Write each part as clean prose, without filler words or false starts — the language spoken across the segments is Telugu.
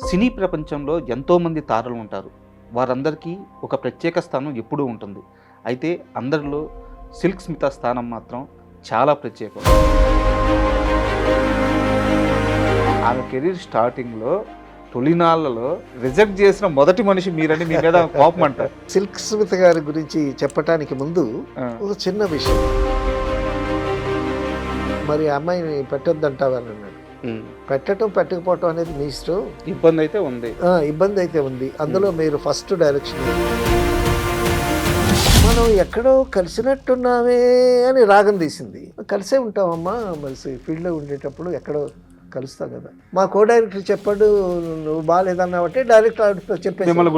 సినీ ప్రపంచంలో ఎంతోమంది తారలు ఉంటారు. వారందరికీ ఒక ప్రత్యేక స్థానం ఎప్పుడూ ఉంటుంది. అయితే అందరిలో సిల్క్ స్మిత స్థానం మాత్రం చాలా ప్రత్యేకం. ఆమె కెరీర్ స్టార్టింగ్‌లో తొలినాళ్లలో రిజెక్ట్ చేసిన మొదటి మనిషి మీరని మీ మీద కోపం అంటారు. సిల్క్ స్మిత గారి గురించి చెప్పటానికి ముందు ఒక చిన్న విషయం. మరి ఆ అమ్మాయిని పెట్టొద్దంటావని అన్నాడు. పెట్టడం పెట్టకపోవటం అనేది మీ ఇష్టం. ఇబ్బంది అయితే ఉంది. ఇబ్బంది అయితే ఉంది. అందులో మీరు ఫస్ట్ డైరెక్షన్ మనం ఎక్కడో కలిసినట్టున్నామే అని రాగం తీసింది. కలిసే ఉంటామమ్మా, మరి ఫీల్డ్లో ఉండేటప్పుడు ఎక్కడో కలుస్తాం కదా. మా కో డైరెక్టర్ చెప్పాడు నువ్వు బాగాలేదన్నావంటే డైరెక్టర్ ఆవిడతో చెప్పేసి మిమ్మల్ని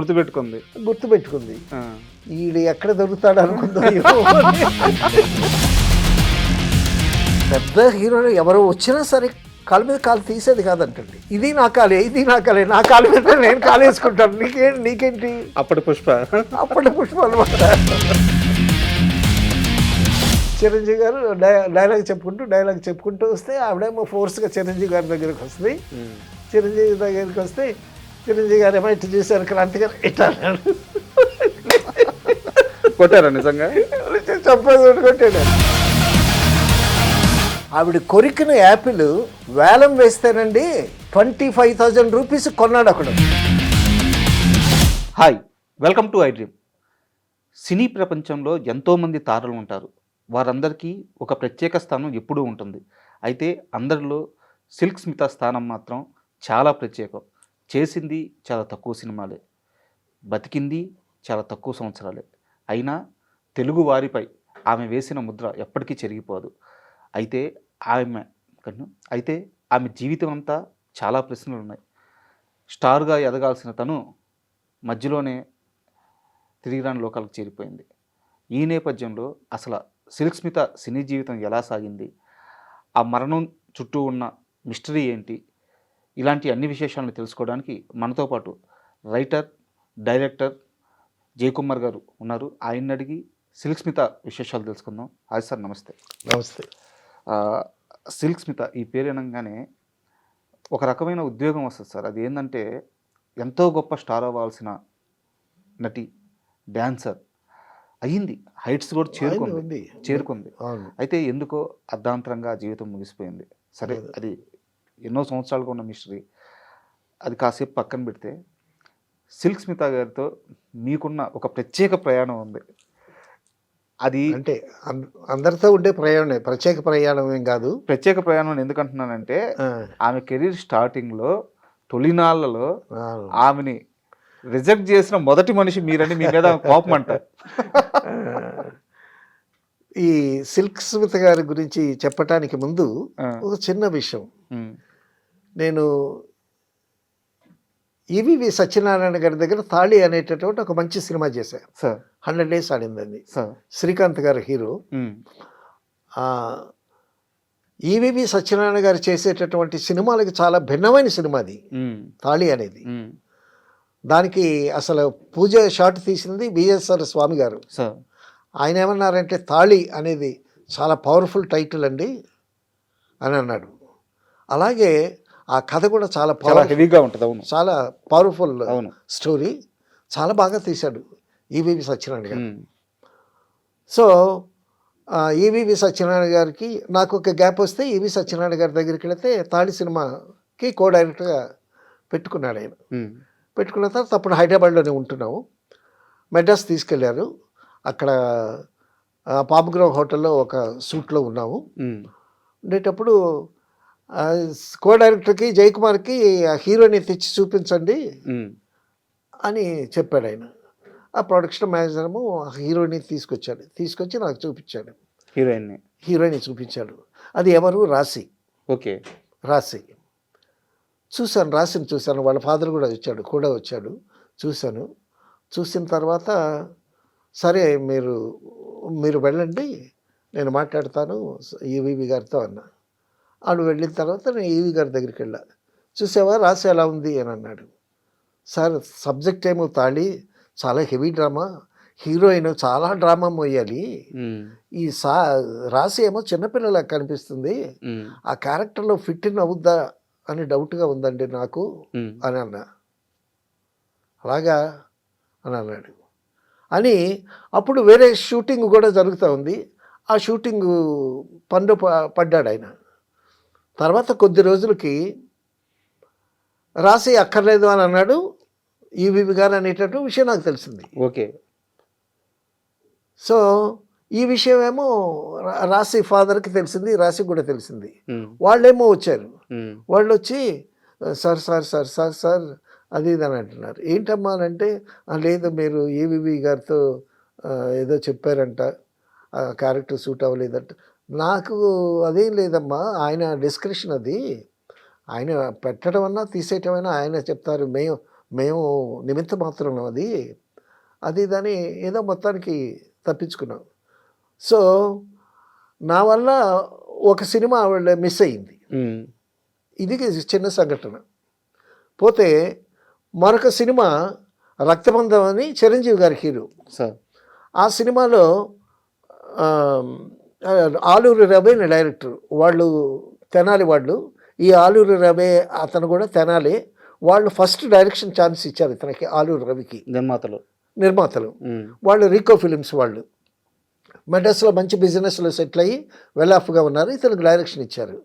గుర్తుపెట్టుకుంది. ఈడు ఎక్కడ దొరుకుతాడు అనుకుందో. పెద్ద హీరోలు ఎవరో వచ్చినా సరే కాలు మీద కాలు తీసేది కాదంటండి. ఇది నా కాలే, నా కాలు మీద నేను కాలు వేసుకుంటాను, నీకేంటి. అప్పటి పుష్ప అనమాట. చిరంజీవి గారు డైలాగ్ చెప్పుకుంటూ వస్తే ఆవిడేమో ఫోర్స్గా చిరంజీవి గారి దగ్గరికి వస్తుంది. చిరంజీవి దగ్గరికి వస్తే చిరంజీవి గారు ఏమో ఇట్లా చూశారు, క్రాంతి గారు ఇట్లా కొట్టారా నిజంగా? చెప్పేసి కొట్టాడు. ఆవిడ కొరికిన యాపిల్ వేలం వేస్తేనండి 25,000 రూపీస్ కొన్నాడు అక్కడ. Hi, welcome to I Dream. సినీ ప్రపంచంలో ఎంతోమంది తారలు ఉంటారు. వారందరికీ ఒక ప్రత్యేక స్థానం ఎప్పుడూ ఉంటుంది. అయితే అందరిలో సిల్క్ స్మిత స్థానం మాత్రం చాలా ప్రత్యేకం. చేసింది చాలా తక్కువ సినిమాలే, బతికింది చాలా తక్కువ సంవత్సరాలే. అయినా తెలుగు వారిపై ఆమె వేసిన ముద్ర ఎప్పటికీ చెరిగిపోదు. అయితే ఆమె జీవితం అంతా చాలా ప్రశ్నలు ఉన్నాయి. స్టార్గా ఎదగాల్సిన తను మధ్యలోనే తిరిగిరాని లోకాలకు చేరిపోయింది. ఈ నేపథ్యంలో అసలు సిల్క్ స్మిత సినీ జీవితం ఎలా సాగింది, ఆ మరణం చుట్టూ ఉన్న మిస్టరీ ఏంటి, ఇలాంటి అన్ని విశేషాలను తెలుసుకోవడానికి మనతో పాటు రైటర్, డైరెక్టర్ జయకుమార్ గారు ఉన్నారు. ఆయన్ని అడిగి సిల్క్ స్మిత విశేషాలు తెలుసుకుందాం. హాయ్ సార్, నమస్తే. నమస్తే. సిల్క్ స్మిత ఈ పేరు అనగానే ఒక రకమైన ఉద్యోగం వస్తుంది సార్. అది ఏంటంటే ఎంతో గొప్ప స్టార్ అవ్వాల్సిన నటి, డ్యాన్సర్ అయ్యింది, హైట్స్ కూడా చేరుకుంది. అయితే ఎందుకో అర్ధాంతరంగా జీవితం ముగిసిపోయింది. సరే, అది ఎన్నో సంవత్సరాలుగా ఉన్న మిస్టరీ. అది కాసేపు పక్కన పెడితే సిల్క్ స్మిత గారితో మీకున్న ఒక ప్రత్యేక ప్రయాణం ఉంది. అది అంటే అందరితో ఉండే ప్రయాణమే, ప్రత్యేక ప్రయాణం ఏం కాదు. ప్రత్యేక ప్రయాణం ఎందుకంటున్నానంటే ఆమె కెరీర్ స్టార్టింగ్లో తొలినాళ్లలో ఆమెని రిజెక్ట్ చేసిన మొదటి మనిషి మీరని మీ మీద కోపం అంటారు. ఈ సిల్క్ స్మిత గారి గురించి చెప్పటానికి ముందు ఒక చిన్న విషయం. నేను ఈవీవి సత్యనారాయణ గారి దగ్గర తాళి అనేటటువంటి ఒక మంచి సినిమా చేశాను సార్. 100 days ఆడిందండి. శ్రీకాంత్ గారు హీరో. ఈవీవి సత్యనారాయణ గారు చేసేటటువంటి సినిమాలకి చాలా భిన్నమైన సినిమా అది తాళి అనేది. దానికి అసలు పూజ షాట్ తీసింది బిఎస్ఆర్ స్వామి గారు. ఆయన ఏమన్నారంటే తాళి అనేది చాలా పవర్ఫుల్ టైటిల్ అండి అని అన్నాడు. అలాగే ఆ కథ కూడా చాలా హెవీగా ఉంటుంది. అవును, చాలా పవర్ఫుల్ స్టోరీ. చాలా బాగా తీశాడు ఈవీవి సత్యనారాయణ గారు. సో ఈవీవి సత్యనారాయణ గారికి నాకు ఒక గ్యాప్ వస్తే ఈవీ సత్యనారాయణ గారి దగ్గరికి వెళితే తాళి సినిమాకి కో డైరెక్టర్గా పెట్టుకున్నాడు ఆయన. పెట్టుకున్న తర్వాత అప్పుడు హైదరాబాద్లోనే ఉంటున్నాము. మెడ్రాస్ తీసుకెళ్లారు. అక్కడ పాపగ్రౌ హోటల్లో ఒక సూట్లో ఉన్నాము. ఉండేటప్పుడు కో డైరెక్టర్కి జయకుమార్కి హీరోని తెచ్చి చూపించండి అని చెప్పాడు ఆయన. ఆ ప్రొడక్షన్ మేనేజర్ము హీరోయిన్ తీసుకొచ్చి నాకు చూపించాడు. హీరోయిన్ చూపించాడు. అది ఎవరు? రాశి. రాశి రాశిని చూశాను. వాళ్ళ ఫాదర్ కూడా వచ్చాడు. చూసిన తర్వాత సరే మీరు వెళ్ళండి, నేను మాట్లాడతాను ఈవీవి గారితో అన్నా. ఆడు వెళ్ళిన తర్వాత నేను ఈవీ గారి దగ్గరికి వెళ్ళా. చూసావా రాశి ఎలా ఉంది అని అన్నాడు. సార్, సబ్జెక్ట్ ఏమో తాళి, చాలా హెవీ డ్రామా, హీరోయిన్ చాలా డ్రామా మోయాలి. ఈ రాశి ఏమో చిన్నపిల్లలా కనిపిస్తుంది, ఆ క్యారెక్టర్లో ఫిట్ ఇన్ అవుద్దా అని డౌట్గా ఉందండి నాకు ఉమ్. అని అన్నా. అలాగా అని అన్నాడు. అని అప్పుడు వేరే షూటింగ్ కూడా జరుగుతూ ఉంది. ఆ షూటింగ్ పనిలో పడ్డాడు ఆయన. తర్వాత కొద్ది రోజులకి రాసి అక్కర్లేదు అని అన్నాడు ఈవీవి గారు అనేటట్టు విషయం నాకు తెలిసింది. ఓకే. సో ఈ విషయం ఏమో రాశి ఫాదర్కి తెలిసింది, రాశికి కూడా తెలిసింది. ఉమ్. వాళ్ళేమో వచ్చారు. ఉమ్. వాళ్ళు వచ్చి sir sir sir sir sir అది ఇది అని అంటున్నారు. ఏంటమ్మా అని అంటే, లేదు మీరు ఈవీవి గారితో ఏదో చెప్పారంట, ఆ క్యారెక్టర్ సూట్ అవ్వలేదంట. నాకు అదేం లేదమ్మా, ఆయన డిస్క్రిప్షన్ అది, ఆయన పెట్టడం అన్నా తీసేయటం అయినా ఆయన చెప్తారు, మేము మేము నిమిత్త మాత్రం అది అది ఇదని ఏదో మొత్తానికి తప్పించుకున్నాం. సో నా వల్ల ఒక సినిమా ఆవిడ మిస్ అయ్యింది. ఉమ్. ఇది చిన్న సంఘటన. పోతే మరొక సినిమా రక్తబంధం అని చిరంజీవి గారి హీరో. సార్. ఆ సినిమాలో ఆలూరి రవి అనే డైరెక్టర్, వాళ్ళు తెనాలి వాళ్ళు. ఈ ఆలూరి రవి అతను కూడా తెనాలి. వాళ్ళు ఫస్ట్ డైరెక్షన్ ఛాన్స్ ఇచ్చారు ఇతనికి, ఆలూరి రవికి, నిర్మాతలు. వాళ్ళు రీకో ఫిలిమ్స్ వాళ్ళు. మెడ్రాస్లో మంచి బిజినెస్లో సెటిల్ అయ్యి వెల్ ఆఫ్గా ఉన్నారు. ఇతనికి డైరెక్షన్ ఇచ్చారు.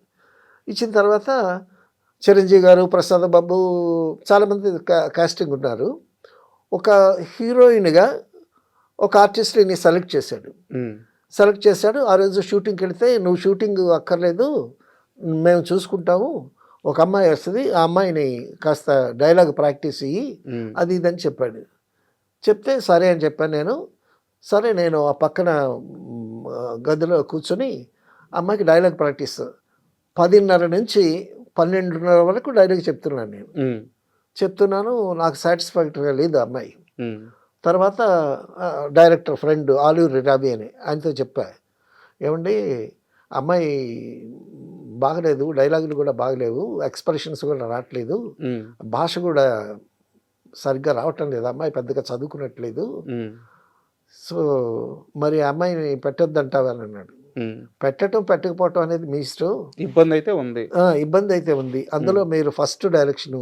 ఇచ్చిన తర్వాత చిరంజీవి గారు, ప్రసాద్ బాబు, చాలామంది కాస్టింగ్ ఉన్నారు. ఒక హీరోయిన్గా ఒక ఆర్టిస్ట్ని సెలెక్ట్ చేశాడు. ఆ రోజు షూటింగ్కి వెళితే, నువ్వు షూటింగ్ అక్కర్లేదు, మేము చూసుకుంటాము, ఒక అమ్మాయి వస్తుంది, ఆ అమ్మాయిని కాస్త డైలాగ్ ప్రాక్టీస్ ఇయ్యి అది ఇదని చెప్పాడు. చెప్తే సరే అని చెప్పాను నేను. సరే నేను ఆ పక్కన గదిలో కూర్చొని అమ్మాయికి డైలాగ్ ప్రాక్టీస్ 10:30 నుంచి 12:30 వరకు డైలాగ్ చెప్తున్నాను నేను. చెప్తున్నాను, నాకు సాటిస్ఫాక్టరీగా లేదు అమ్మాయి. తర్వాత డైరెక్టర్ ఫ్రెండ్ ఆలూరి రవి అని ఆయనతో చెప్పా, ఏమండి అమ్మాయి బాగలేదు, డైలాగులు కూడా బాగలేవు, ఎక్స్ప్రెషన్స్ కూడా రావట్లేదు, భాష కూడా సరిగ్గా రావటం లేదు, అమ్మాయి పెద్దగా చదువుకున్నట్లేదు, సో మరి అమ్మాయిని పెట్టొద్దంటావని అన్నాడు. పెట్టడం పెట్టకపోవటం అనేది మీ ఇష్టం, ఇబ్బంది అయితే ఉంది. అందులో మీరు ఫస్ట్ డైరెక్షన్,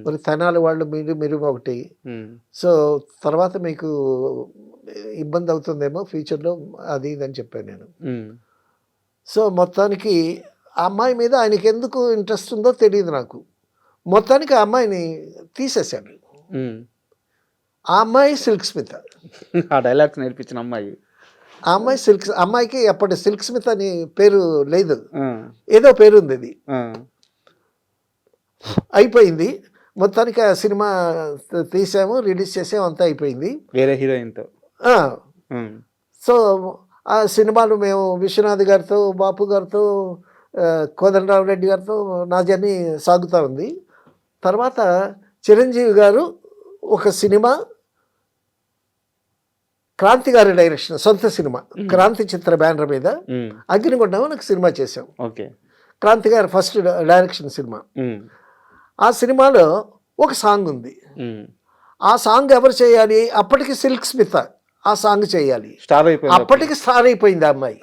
మరి తెనాలి వాళ్ళు మీరు ఒకటి, సో తర్వాత మీకు ఇబ్బంది అవుతుందేమో ఫ్యూచర్లో అది ఇది అని చెప్పాను నేను. సో మొత్తానికి ఆ అమ్మాయి మీద ఆయనకి ఎందుకు ఇంట్రెస్ట్ ఉందో తెలియదు నాకు. మొత్తానికి ఆ అమ్మాయిని తీసేశాడు. ఆ అమ్మాయి సిల్క్ స్మిత్, ఆ డైలాగ్స్ నేర్పించిన అమ్మాయి. ఆ అమ్మాయి అమ్మాయికి అప్పటి సిల్క్ స్మిత్ అని పేరు లేదు, ఏదో పేరు ఉంది. అది అయిపోయింది. మొత్తానికి ఆ సినిమా తీసాము, రిలీజ్ చేసాము, అంతా అయిపోయింది వేరే హీరోయిన్తో. సో ఆ సినిమాలు మేము విశ్వనాథ్ గారితో, బాపు గారితో, కోదండరామరెడ్డి గారితో నా జర్నీ సాగుతూ ఉంది. తర్వాత చిరంజీవి గారు ఒక సినిమా, క్రాంతి గారి డైరెక్షన్, సొంత సినిమా, క్రాంతి చిత్ర బ్యానర్ మీద అగ్నిగుండం అని ఒక సినిమా చేసాం. క్రాంతి గారి ఫస్ట్ డైరెక్షన్ సినిమా. ఆ సినిమాలో ఒక సాంగ్ ఉంది. ఆ సాంగ్ ఎవరు చేయాలి? అప్పటికి సిల్క్ స్మిత్ ఆ సాంగ్ చేయాలి. అప్పటికి స్టార్ అయిపోయింది ఆ అమ్మాయి.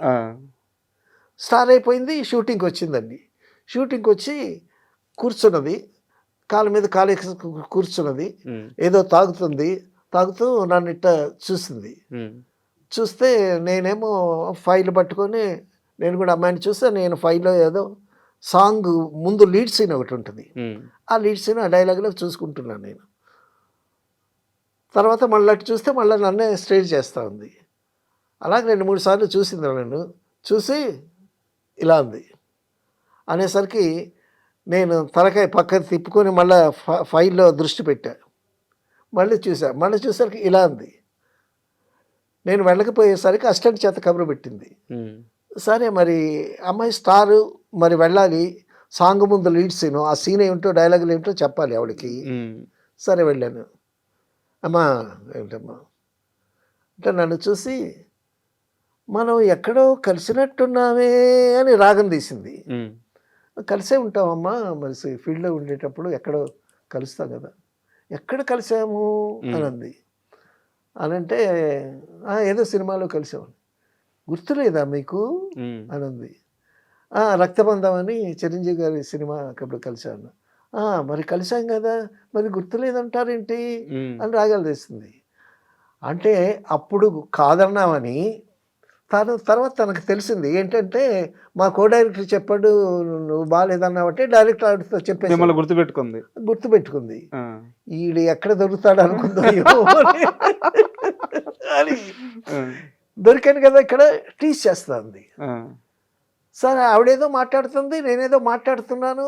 స్టార్ అయిపోయింది. షూటింగ్కి వచ్చిందండి. షూటింగ్కి వచ్చి కూర్చున్నది, కాళ్ళ మీద కాలు కూర్చున్నది, ఏదో తాగుతూ నన్ను ఇట్ట చూసింది. చూస్తే నేనేమో ఫైల్ పట్టుకొని, నేను కూడా అమ్మాయిని చూస్తే, నేను ఫైల్లో ఏదో సాంగ్ ముందు లీడ్ సీన్ ఒకటి ఉంటుంది, ఆ లీడ్ సీన్ ఆ డైలాగ్లో చూసుకుంటున్నాను నేను. తర్వాత మళ్ళీ అటు చూస్తే మళ్ళీ నన్నే స్ట్రైట్ చేస్తూ ఉంది. అలాగే 2-3 సార్లు చూసింది. నన్ను చూసి ఇలా ఉంది అనేసరికి నేను తలకాయ పక్కన తిప్పుకొని మళ్ళీ ఫైల్లో దృష్టి పెట్టా. మళ్ళీ చూసరికి ఇలా ఉంది. నేను వెళ్ళకపోయేసరికి అసిస్టెంట్ చేత కబురు పెట్టింది. సరే మరి అమ్మాయి స్టారు, మరి వెళ్ళాలి, సాంగ్ ముందు లీడ్ సీను, ఆ సీన్ ఏమిటో డైలాగులు ఏమిటో చెప్పాలి ఆవిడకి. సరే వెళ్ళాను. అమ్మా ఏమిటమ్మా అంటే నన్ను చూసి, మనం ఎక్కడో కలిసినట్టున్నామే అని రాగం తీసింది. కలిసే ఉంటామమ్మా, మరి ఫీల్డ్లో ఉండేటప్పుడు ఎక్కడో కలుస్తాం కదా, ఎక్కడ కలిసాము అని అంది. అనంటే ఏదో సినిమాలో కలిసామని. గుర్తులేదా మీకు అని అంది. రక్తబంధం అని చిరంజీవి గారి సినిమా అప్పుడు కలిసాను. మరి కలిసాం కదా, మరి గుర్తులేదంటారేంటి ఉమ్, అని రాగాలు తెస్తుంది. అంటే అప్పుడు కాదన్నామని తర్వాత తనకు తెలిసింది ఏంటంటే, మా కో డైరెక్టర్ చెప్పాడు నువ్వు బాగాలేదన్నావంటే డైరెక్టర్ ఆవిడతో చెప్పేసి మిమ్మల్ని గుర్తుపెట్టుకుంది. గుర్తుపెట్టుకుంది. ఆ, ఈడు ఎక్కడ దొరుకుతాడు అనుకుందో ఏమో అని ఆ, దొరికాను కదా ఇక్కడ టీచ్ చేస్తుంది. ఆ, సరే ఆవిడేదో మాట్లాడుతుంది, నేనేదో మాట్లాడుతున్నాను.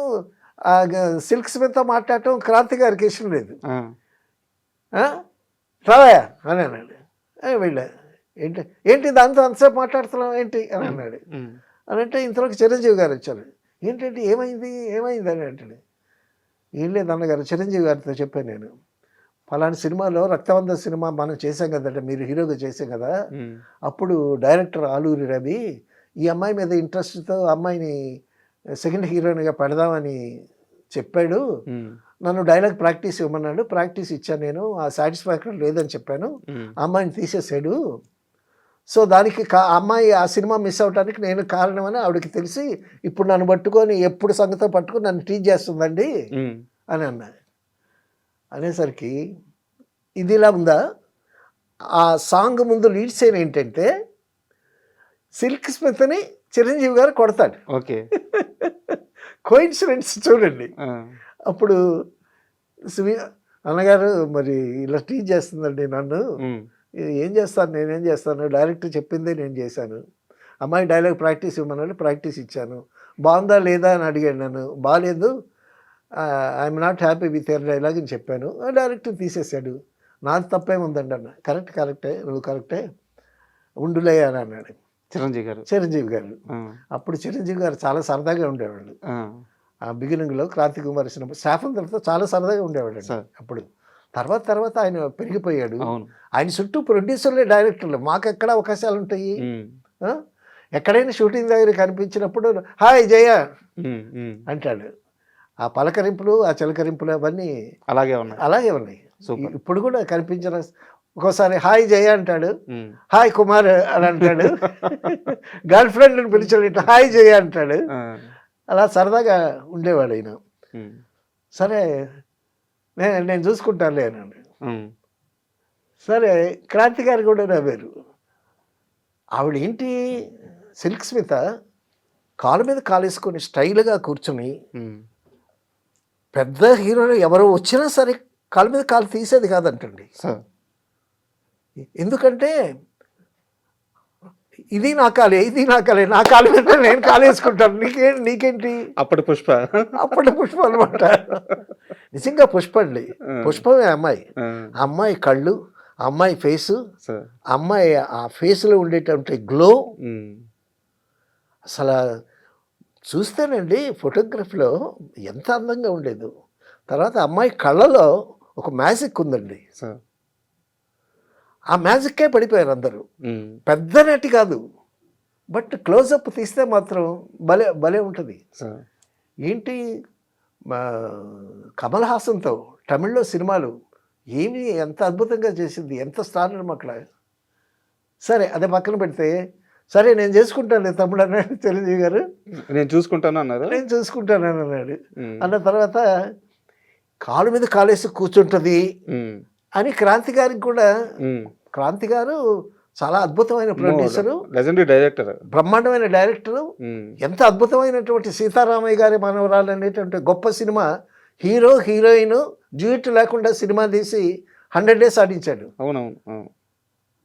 సిల్క్ స్మిత్తో మాట్లాడటం క్రాంతి గారికి ఇష్టం లేదు. ఆ, రావయా అని అన్నాడు. వెళ్ళా. ఏంటి ఏంటి దాంతో అంతసేపు మాట్లాడుతున్నావు ఏంటి అని అన్నాడు. ఉమ్, అని అంటే ఇంతలోకి చిరంజీవి గారు వచ్చారు. ఏంటంటే ఏమైంది ఏమైంది అని అంటాడు. ఏం లేదు అన్నగారు, చిరంజీవి గారితో చెప్పాను నేను, ఫలానా సినిమాలో రక్తవంత సినిమా మనం చేసాం కదంటే, మీరు హీరోగా చేసాం కదా, ఉమ్, అప్పుడు డైరెక్టర్ ఆలూరి రవి ఈ అమ్మాయి మీద ఇంట్రెస్ట్తో అమ్మాయిని సెకండ్ హీరోయిన్గా పెడదామని చెప్పాడు. ఉమ్, నన్ను డైలాగ్ ప్రాక్టీస్ ఇవ్వమన్నాడు, ప్రాక్టీస్ ఇచ్చాను, నేను ఆ సాటిస్ఫాక్షన్ లేదని చెప్పాను, ఉమ్, ఆ అమ్మాయిని తీసేసాడు. సో దానికి అమ్మాయి ఆ సినిమా మిస్ అవడానికి నేను కారణమని ఆవిడకి తెలిసి ఇప్పుడు నన్ను పట్టుకొని ఎప్పుడు సంగతో పట్టుకొని నన్ను టీచ్ చేస్తుందండి ఉమ్, అని అన్నా. అనేసరికి ఇదిలా ఉందా. ఆ సాంగ్ ముందు లీడ్ సీన్ ఏంటంటే సిల్క్ స్మిత్ని చిరంజీవి గారు కొడతాడు. ఓకే. కోయిన్సిడెన్స్ చూడండి. ఆ, అప్పుడు అన్నగారు మరి ఇలా టీచ్ చేస్తుందండి నన్ను, ఉమ్, ఏం చేస్తాను, నేనేం చేస్తాను, డైరెక్టర్ చెప్పిందే నేను చేశాను, అమ్మాయి డైలాగ్ ప్రాక్టీస్ ఇవ్వమన్నాడు, ప్రాక్టీస్ ఇచ్చాను, బాగుందా లేదా అని అడిగాడు నన్ను, బాగాలేదు, I'm not happy with your dialogue అని చెప్పాను, డైరెక్టర్ తీసేశాడు, నాది తప్పేముందండి అన్న. కరెక్టే నువ్వు కరెక్టే ఉండులే అని అన్నాడు చిరంజీవి గారు. చిరంజీవి గారు. ఆ, అప్పుడు చిరంజీవి గారు చాలా సరదాగా ఉండేవాళ్ళు. ఆ, ఆ బిగినింగ్లో క్రాంతి కుమార్ సినిమా స్టాఫ్ అందరితో చాలా సరదాగా ఉండేవాడు సార్. అప్పుడు. తర్వాత ఆయన పెరిగిపోయాడు. అవును. ఆయన చుట్టూ ప్రొడ్యూసర్లే డైరెక్టర్లు, మాకెక్కడ అవకాశాలు ఉంటాయి. ఉమ్, ఆ? ఎక్కడైనా షూటింగ్ దగ్గర కనిపించినప్పుడు హాయ్ జయ ఉమ్, ఉమ్, అంటాడు. ఆ పలకరింపులు ఆ చిలకరింపులు అవన్నీ అలాగే ఉన్నాయి. అలాగే ఉన్నాయి. సూపర్. ఇప్పుడు కూడా కనిపించిన ఒక్కోసారి హాయ్ జయ అంటాడు, ఉమ్, హాయ్ కుమార్ అని అంటాడు, గర్ల్ ఫ్రెండ్ని పిలిచాడు ఇట్లా హాయ్ జయ అంటాడు. ఆ, అలా సరదాగా ఉండేవాడు ఆయన. ఉమ్, సరే నేను చూసుకుంటానులే అన్నాడు. ఉమ్, సరే క్రాంతి గారు కూడా నవ్వారు. ఆవిడ ఏంటి సిల్క్ స్మిత కాలు మీద కాలేసుకొని స్టైల్గా కూర్చొని ఉమ్, పెద్ద హీరోలు ఎవరో వచ్చినా సరే కాలు మీద కాలు తీసేది కాదంటండి. సార్. ఎందుకంటే ఇది నా కాలే, ఇది నా కాలే, నా కాలు మీద నేను కాలేసుకుంటాను, నీకేంటి. అప్పటి పుష్ప. అప్పటి పుష్ప అనమాట. నిజంగా పుష్ప అండి, పుష్పమే అమ్మాయి. ఆ, ఆ అమ్మాయి కళ్ళు, ఆ అమ్మాయి ఫేసు, సార్. అమ్మాయి ఆ ఫేస్లో ఉండేటువంటి గ్లో ఉమ్, అసలు చూస్తేనండి ఫోటోగ్రఫీలో ఎంత అందంగా ఉండేదో. తర్వాత అమ్మాయి కళ్ళలో ఒక మ్యాజిక్ ఉందండి. సార్. ఆ మ్యాజిక్కే పడిపోయారు అందరూ. ఉమ్, పెద్ద నటి కాదు, బట్ క్లోజప్ తీస్తే మాత్రం భలే భలే ఉంటుంది. సార్. ఏంటి కమల్ హాసన్తో తమిళ్లో సినిమాలు ఏమి ఎంత అద్భుతంగా చేసింది, ఎంత స్టాండర్డ్ అక్కడ. సరే అదే పక్కన పెడితే, సరే నేను చేసుకుంటాను తమ్ముడు అన్నాడు చిరంజీవి గారు. నేను చూసుకుంటాను అన్నారు. నేను చూసుకుంటాను అన్నాడు. ఉమ్, అన్న తర్వాత కాలు మీద కాలేసి కూర్చుంటుంది ఉమ్, అని క్రాంతి గారికి కూడా. ఉమ్, క్రాంతి గారు చాలా అద్భుతమైన ప్రొడ్యూసరు, లెజెండరీ డైరెక్టర్. బ్రహ్మాండమైన డైరెక్టరు. ఉమ్, ఎంత అద్భుతమైనటువంటి సీతారామయ్య గారి మనవరాలు అనేటువంటి గొప్ప సినిమా, హీరో హీరోయిన్ డ్యూట్ లేకుండా సినిమా తీసి 100 days ఆడించాడు. అవునవును. అవును.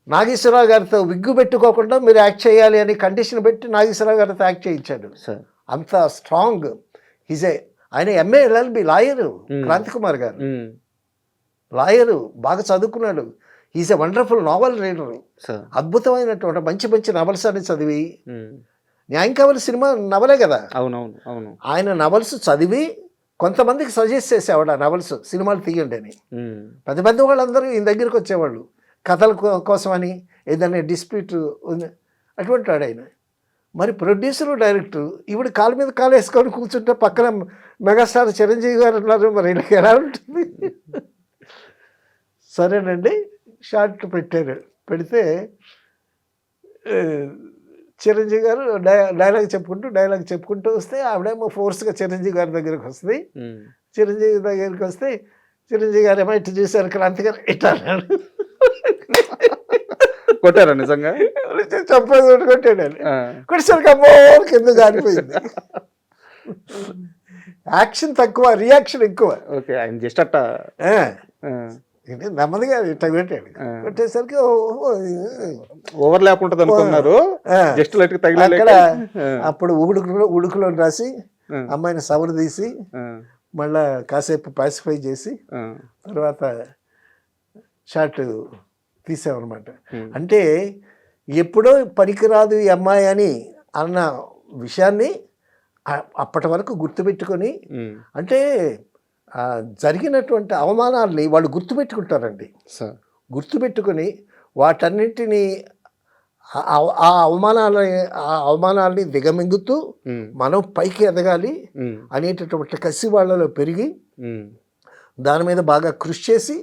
నాగేశ్వరరావు గారితో విగ్గు పెట్టుకోకుండా మీరు యాక్ట్ చేయాలి అని కండిషన్ పెట్టి నాగేశ్వరరావు గారితో యాక్ట్ చేయించాడు. సార్. అంత స్ట్రాంగ్. ఆయన MA LLB lawyer Kranthi Kumar గారు. ఉమ్, లాయరు, బాగా చదువుకున్నాడు. Is a wonderful novel reader. Sir. అద్భుతమైనటువంటి మంచి మంచి నవల్స్ అని చదివి, ఉమ్, న్యాయం కావాలి సినిమా నవలే కదా, అవునవును. అవును. ఆయన నవల్స్ చదివి కొంతమందికి సజెస్ట్ చేసేవాడు ఆ నవల్స్ సినిమాలు తీయండి అని. ఉమ్, పెద్ద వాళ్ళందరూ ఈయన దగ్గరికి వచ్చేవాళ్ళు కథల కోసమని, ఏదైనా డిస్ప్యూట్ అటువంటి వాడు ఆయన. మరి ప్రొడ్యూసరు డైరెక్టర్ ఈవిడ కాలు మీద కాలు వేసుకొని కూర్చుంటే పక్కన మెగాస్టార్ చిరంజీవి గారు ఉన్నారు, మరి వీళ్ళకి ఎలా ఉంటుంది. సరేనండి, షార్ట్ పెట్టారు. పెడితే చిరంజీవి గారు డైలాగ్ చెప్పుకుంటూ వస్తే ఆవిడేమో ఫోర్స్గా చిరంజీవి గారి దగ్గరకు వస్తుంది. ఉమ్, చిరంజీవి దగ్గరికి వస్తే చిరంజీవి గారు ఏమో ఇట్లా చూశారు, క్రాంతి గారు ఇట్లా అన్నాడు. కొట్టారా నిజంగా? చంపేసి కొట్టాడు అని ఆ. కొట్టేసరికి అమ్మో కింద జారిపోయింది. యాక్షన్ తక్కువ, రియాక్షన్ ఎక్కువ. ఓకే, ఆయన జస్ట్ అట్ట ఏంటి నెమ్మదిగా ఇట్లా కొట్టాడు. కొట్టేసరికి ఓవర్ ల్యాప్ ఉంటుంది అనుకున్నారు, జస్ట్ లైట్ అక్కడ తగిలి అప్పుడు ఉడుకులో రాసి అమ్మాయిని సవరు తీసి మళ్ళా కాసేపు పాసిఫై చేసి తర్వాత షార్ట్ తీసామన్నమాట. అంటే ఎప్పుడో పనికిరాదు ఈ అమ్మాయి అని అన్న విషయాన్ని అప్పటి వరకు గుర్తుపెట్టుకొని, అంటే జరిగినటువంటి అవమానాల్ని వాళ్ళు గుర్తుపెట్టుకుంటారండి. గుర్తుపెట్టుకొని వాటన్నింటినీ ఆ అవమానాల్ని దిగమింగుతూ మనం పైకి ఎదగాలి అనేటటువంటి కసి వాళ్ళలో పెరిగి దాని మీద బాగా కృషి చేసి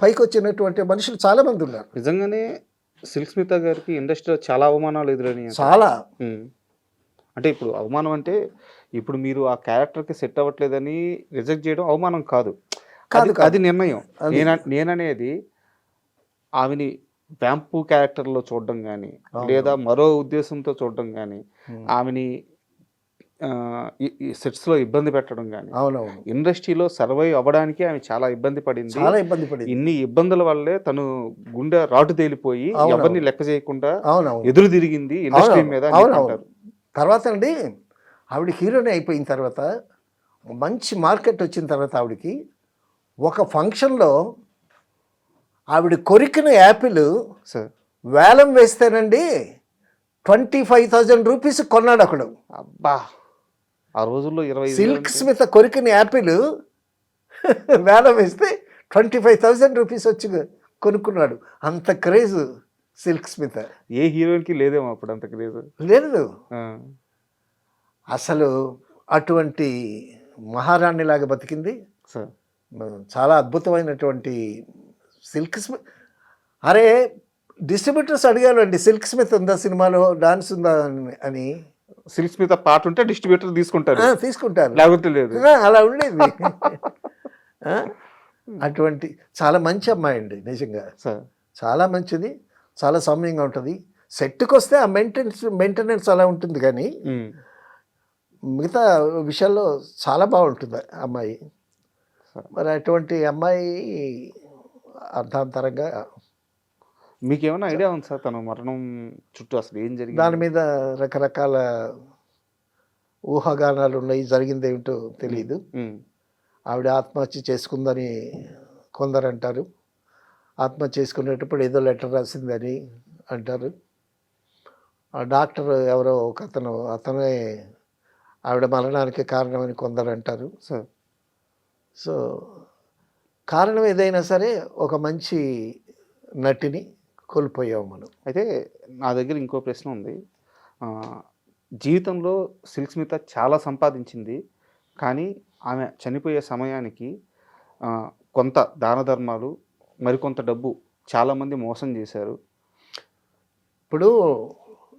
పైకి వచ్చినటువంటి మనుషులు చాలా మంది ఉన్నారు. నిజంగానే సిల్క్ స్మిత గారికి ఇండస్ట్రీలో చాలా అవమానాలు ఎదురైనాయి. చాలా అంటే ఇప్పుడు అవమానం అంటే ఇప్పుడు మీరు ఆ క్యారెక్టర్కి సెట్ అవ్వట్లేదని రిజెక్ట్ చేయడం అవమానం కాదు, అది నిర్ణయం. నేననేది ఆమెని వ్యాంపు క్యారెక్టర్లో చూడడం కానీ లేదా మరో ఉద్దేశంతో చూడడం కానీ ఆమెని సెట్స్లో ఇబ్బంది పెట్టడం కానీ, ఇండస్ట్రీలో సర్వైవ్ అవ్వడానికి ఆమె చాలా ఇబ్బంది పడింది. ఇన్ని ఇబ్బందుల వల్లే తను గుండె రాటు తేలిపోయి ఎవరిని లెక్క చేయకుండా ఎదురు తిరిగింది ఇండస్ట్రీ మీద అంటారు. తర్వాత అండి ఆవిడ హీరోయిన్ అయిపోయిన తర్వాత మంచి మార్కెట్ వచ్చిన తర్వాత ఆవిడకి ఒక ఫంక్షన్లో ఆవిడ కొరికిన యాపిల్ వేలం వేస్తేనండి 25,000 రూపీస్ కొన్నాడు అక్కడ. అబ్బా, ఆ రోజుల్లో 20 సిల్క్ స్మిత కొరికిన యాపిల్ వేలం వేస్తే 25,000 రూపీస్ వచ్చి కొనుక్కున్నాడు. అంత క్రేజ్ సిల్క్ స్మిత. ఏ హీరోయిన్కి లేదేమో అప్పుడు అంత క్రేజ్. లేదు అసలు. అటువంటి మహారాణిలాగా బతికింది. చాలా అద్భుతమైనటువంటి సిల్క్ స్మిత్. అరే డిస్ట్రిబ్యూటర్స్ అడిగారు అండి, సిల్క్ స్మిత్ ఉందా సినిమాలో, డాన్స్ ఉందా అని. సిల్క్ స్మిత్ పాట ఉంటే డిస్ట్రిబ్యూటర్ తీసుకుంటారు, లేకపోతే లేదు. అలా ఉండేది. అటువంటి చాలా మంచి అమ్మాయి అండి నిజంగా, చాలా మంచిది, చాలా సౌమ్యంగా ఉంటుంది. సెట్కి వస్తే ఆ మెయింటెనెన్స్ అలా ఉంటుంది, కానీ మిగతా విషయాల్లో చాలా బాగుంటుంది అమ్మాయి. మరి అటువంటి అమ్మాయి అర్ధాంతరంగా. మీకేమైనా ఐడియా ఉంది సార్ తన మరణం చుట్టూ అసలు ఏం జరిగింది? దాని మీద రకరకాల ఊహాగానాలు ఉన్నాయి, జరిగింది ఏమిటో తెలియదు. ఆవిడ ఆత్మహత్య చేసుకుందని కొందరు అంటారు, ఆత్మహత్య చేసుకునేటప్పుడు ఏదో లెటర్ రాసిందని అంటారు. ఆ డాక్టర్ ఎవరో ఒక అతనే ఆవిడ మరణానికి కారణమని కొందరు అంటారు. సో కారణం ఏదైనా సరే ఒక మంచి నటిని కోల్పోయాము మనం. అయితే నా దగ్గర ఇంకో ప్రశ్న ఉంది. జీవితంలో సిల్క్ స్మిత చాలా సంపాదించింది, కానీ ఆమె చనిపోయే సమయానికి కొంత దాన ధర్మాలు, మరికొంత డబ్బు చాలామంది మోసం చేశారు. ఇప్పుడు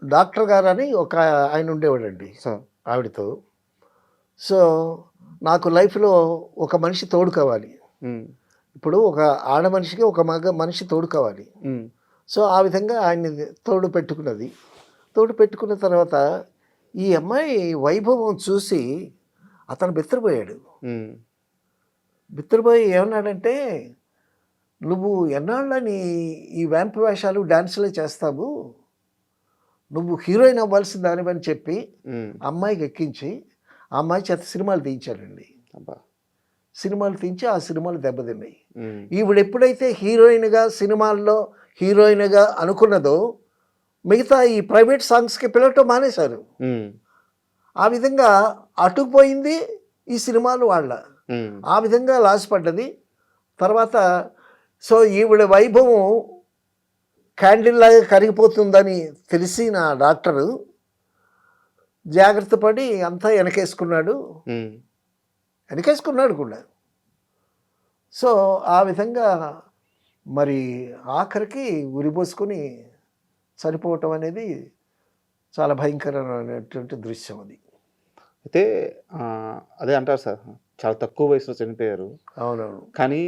డాక్టర్ గారు అని ఒక ఆయన ఉండేవాడండి ఆవిడతో. సో నాకు లైఫ్లో ఒక మనిషి తోడు కావాలి. ఇప్పుడు ఒక ఆడ మనిషికి ఒక మగ మనిషి తోడు కావాలి. సో ఆ విధంగా ఆయన్ని తోడు పెట్టుకున్నది. తోడు పెట్టుకున్న తర్వాత ఈ అమ్మాయి వైభవం చూసి అతను బిత్తరపోయాడు. బిత్తరపోయి ఏమన్నాడంటే, నువ్వు ఎన్నాళ్ళని ఈ వ్యాంపు వేషాలు డాన్సులే చేస్తావు, నువ్వు హీరోయిన్ అవ్వాల్సిన దానివని చెప్పి అమ్మాయికి ఎక్కించి ఆ అమ్మాయి చేత సినిమాలు తీయించాడండి. సినిమాలు తీయించి ఆ సినిమాలు దెబ్బతిన్నాయి. ఈవిడ ఎప్పుడైతే సినిమాల్లో హీరోయిన్గా అనుకున్నదో మిగతా ఈ ప్రైవేట్ సాంగ్స్కి పిలవటం మానేశారు. ఆ విధంగా అటుకుపోయింది ఈ సినిమాలు వాళ్ళ. ఆ విధంగా లాస్ పడ్డది. తర్వాత సో ఈవిడ వైభవం క్యాండిల్ లాగా కరిగిపోతుందని తెలిసి నా డాక్టరు జాగ్రత్త పడి అంతా వెనకేసుకున్నాడు కూడా. సో ఆ విధంగా మరి ఆఖరికి ఉరిపోసుకొని చనిపోవటం అనేది చాలా భయంకరమైనటువంటి దృశ్యం అది. అయితే అదే అంటారు సార్, చాలా తక్కువ వయసులో చనిపోయారు. అవునవును. కానీ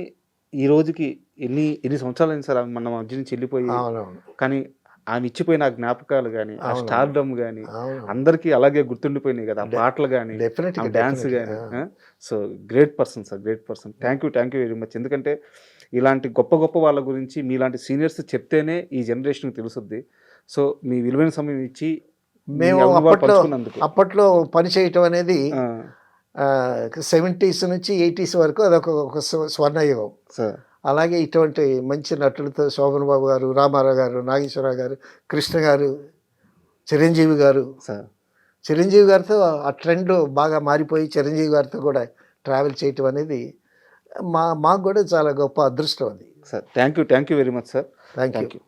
ఈ రోజుకి ఎన్ని సంవత్సరాలు అయింది సార్ ఆమె మన మధ్య నుంచి వెళ్ళిపోయి. అవునవును. కానీ ఆమె ఇచ్చిపోయిన ఆ జ్ఞాపకాలు గాని, ఆ అవునవును. స్టార్‌డమ్ గాని అవును. అందరికీ అలాగే గుర్తుండిపోయినాయి కదా! ఆ పాటలు గాని, డెఫినెట్‌గా, ఆమె డాన్స్ డెఫినెట్‌గా. గాని. So, great person sir. Great person. Thank you very much. ఎందుకంటే ఇలాంటి గొప్ప గొప్ప వాళ్ళ గురించి మీలాంటి సీనియర్స్ చెప్తేనే ఈ జనరేషన్‌కి తెలుసుద్ది. సో, మీ విలువైన సమయం ఇచ్చి మీ మేము అనుభవాలు పంచుకున్నందుకు. అప్పట్లో పని చేయటం అనేది ఆ! 70s నుంచి 80s వరకు అదొక స్వర్ణయుగం. సార్. అలాగే ఇటువంటి మంచి నటులతో శోభన్ బాబు గారు, రామారావు గారు, నాగేశ్వరరావు గారు, కృష్ణ గారు, చిరంజీవి గారు. సార్. చిరంజీవి గారితో ఆ ట్రెండ్ బాగా మారిపోయి చిరంజీవి గారితో కూడా ట్రావెల్ చేయటం అనేది మాకు కూడా చాలా గొప్ప అదృష్టం అది. Sir. Thank you very much sir. Thank you. Thank you.